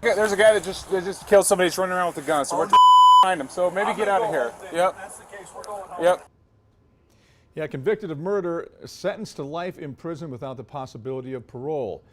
Okay, there's a guy that just killed somebody. He's running around with a gun, so we're behind him. So maybe get out of here. Yep. That's the case. We're going home. Yep. Yeah, convicted of murder, sentenced to life in prison without the possibility of parole.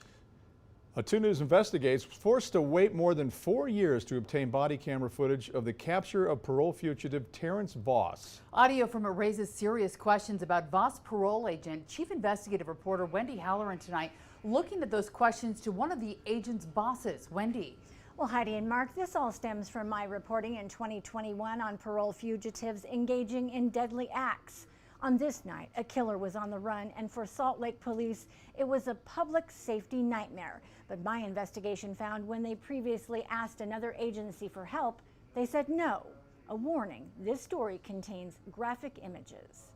A 2 News investigates, forced to wait more than 4 years to obtain body camera footage of the capture of parole fugitive Terence Vos. Audio from it raises serious questions about Voss parole agent. Chief investigative reporter Wendy Halloran tonight looking at those questions to one of the agent's bosses. Wendy. Well, Heidi and Mark, this all stems from my reporting in 2021 on parole fugitives engaging in deadly acts. On this night, a killer was on the run, and for Salt Lake police, it was a public safety nightmare. But my investigation found when they previously asked another agency for help, they said no. A warning, this story contains graphic images.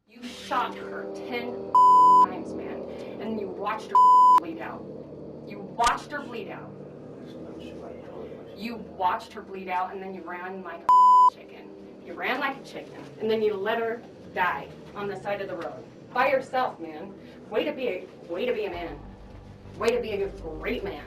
You shot her 10 times, man, and you watched her bleed out. You watched her bleed out. You watched her bleed out, and then you ran like a chicken. You ran like a chicken, and then you let her die on the side of the road by yourself, man. Way to be a man. Way to be a great man.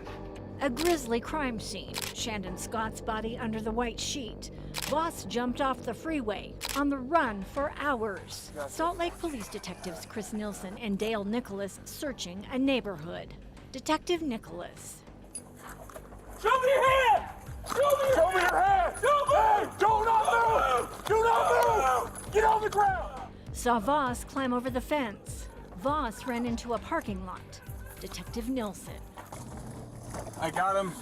A grisly crime scene. Shandon Scott's body under the white sheet. Voss jumped off the freeway, on the run for hours. Salt Lake police detectives Chris Nilsson and Dale Nicholas searching a neighborhood. Detective Nicholas. Show me your hand! Show me your hand! Show me! Do not move! Do not move! Get on the ground! Saw Voss climb over the fence. Voss ran into a parking lot. Detective Nilsson. I got him.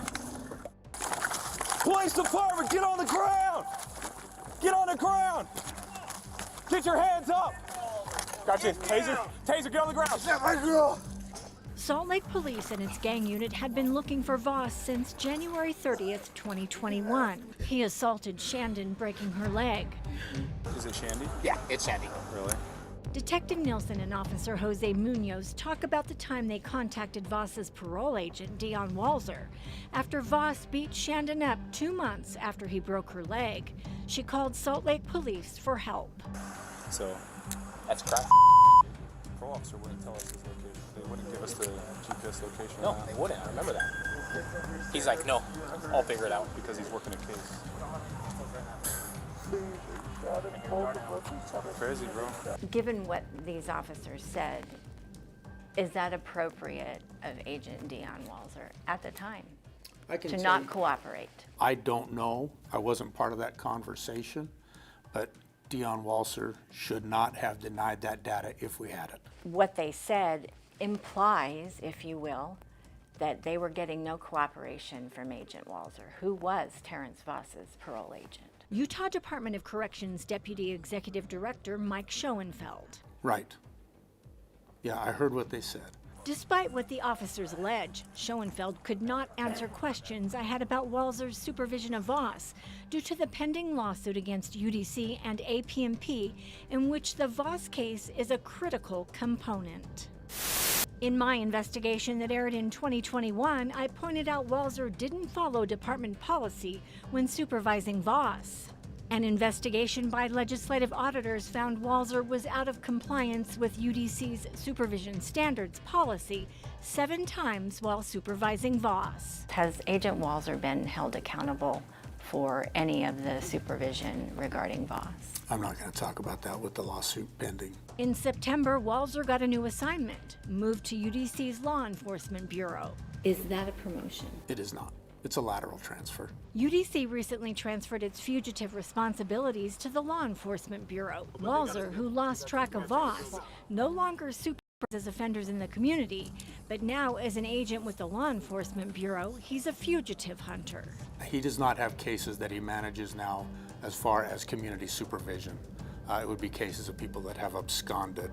Police department, get on the ground! Get on the ground! Get your hands up! Got you. Taser, get on the ground. Salt Lake Police and its gang unit had been looking for Voss since January 30th, 2021. He assaulted Shandon, breaking her leg. Is it Shandy? Yeah, it's Shandy. Really? Detective Nilsson and Officer Jose Munoz talk about the time they contacted Voss's parole agent, Dion Walzer, after Voss beat Shandon up 2 months after he broke her leg. She called Salt Lake Police for help. So, That's crap. parole officer wouldn't tell us his location. They wouldn't give us the GPS location. No, they wouldn't. I remember that. He's like, no, I'll figure it out. Because he's working a case. Crazy, bro. Given what these officers said, is that appropriate of Agent Dion Walzer at the time to not cooperate? I don't know. I wasn't part of that conversation, but Dion Walzer should not have denied that data if we had it. What they said implies, if you will, that they were getting no cooperation from Agent Walzer, who was Terence Voss's parole agent. Utah Department of Corrections Deputy Executive Director Mike Schoenfeld. Right. Yeah, I heard what they said. Despite what the officers allege, Schoenfeld could not answer questions I had about Walzer's supervision of Voss due to the pending lawsuit against UDC and APMP, in which the Voss case is a critical component. In my investigation that aired in 2021, I pointed out Walzer didn't follow department policy when supervising Voss. An investigation by legislative auditors found Walzer was out of compliance with UDC's supervision standards policy 7 times while supervising Voss. Has Agent Walzer been held accountable for any of the supervision regarding Voss? I'm not going to talk about that with the lawsuit pending. In September, Walzer got a new assignment, moved to UDC's Law Enforcement Bureau. Is that a promotion? It is not. It's a lateral transfer. UDC recently transferred its fugitive responsibilities to the Law Enforcement Bureau. Walzer, who lost track of Voss, no longer supervises offenders in the community, but now as an agent with the Law Enforcement Bureau, he's a fugitive hunter. He does not have cases that he manages now as far as community supervision. It would be cases of people that have absconded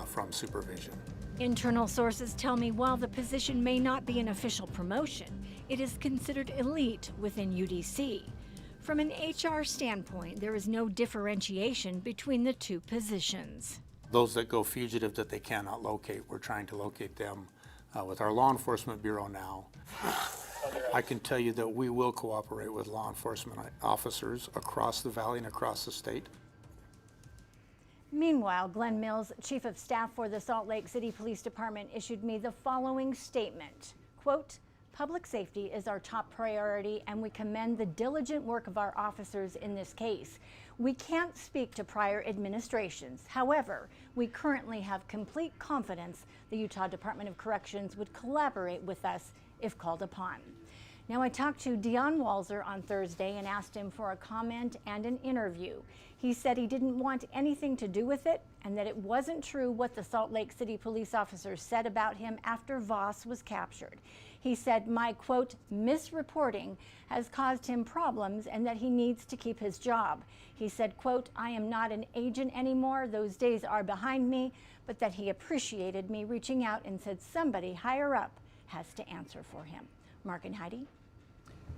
from supervision. Internal sources tell me while the position may not be an official promotion, it is considered elite within UDC. From an HR standpoint, there is no differentiation between the two positions. Those that go fugitive that they cannot locate, we're trying to locate them with our Law Enforcement Bureau now. I can tell you that we will cooperate with law enforcement officers across the valley and across the state. Meanwhile, Glenn Mills, Chief of Staff for the Salt Lake City Police Department, issued me the following statement. Quote, Public safety is our top priority, and we commend the diligent work of our officers in this case. We can't speak to prior administrations. However, we currently have complete confidence the Utah Department of Corrections would collaborate with us if called upon. Now, I talked to Deon Walzer on Thursday and asked him for a comment and an interview. He said he didn't want anything to do with it and that it wasn't true what the Salt Lake City police officers said about him after Voss was captured. He said, my, quote, misreporting has caused him problems and that he needs to keep his job. He said, quote, I am not an agent anymore. Those days are behind me, but that he appreciated me reaching out and said somebody higher up has to answer for him. Mark and Heidi.